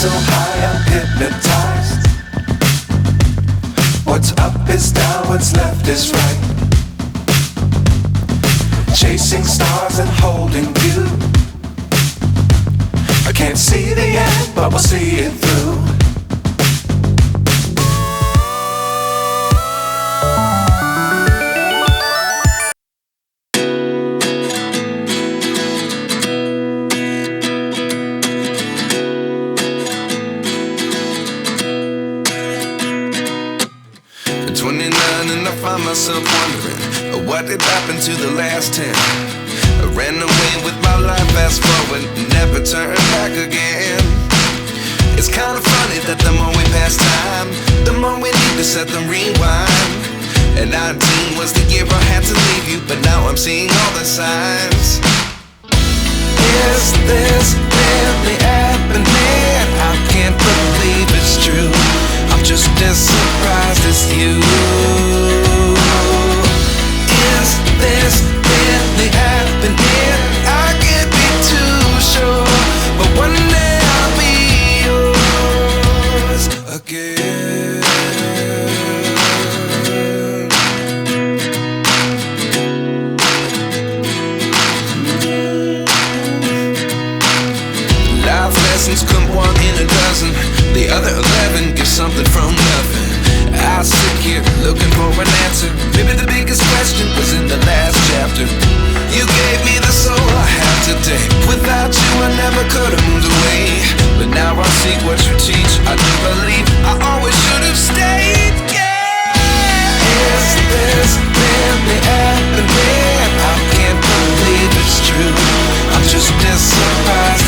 so high I'm hypnotized. What's up is down, what's left is right. Chasing stars and holding you. I can't see the end, but we'll see it through. At 29 and I find myself wondering, what did happen to the last 10? I ran away with my life, fast forward, never turn back again. It's kind of funny that the more we pass time, the more we need to set the rewind. And 19 was the year I had to leave you, but now I'm seeing all the signs. Is this really happening? I can't believe it's true. I'm just as surprised as you. Is this really happening? I can't be too sure, but one day I'll be yours again. Life lessons come one in a dozen. The other 11 get something from nothing. I sit here looking for an answer. Maybe the biggest question was in the last chapter. You gave me the soul I have today. Without you I never could have moved away. But now I see what you teach. I do believe I always should have stayed. Yeah. Is this really happening? I can't believe it's true. I'm just as surprised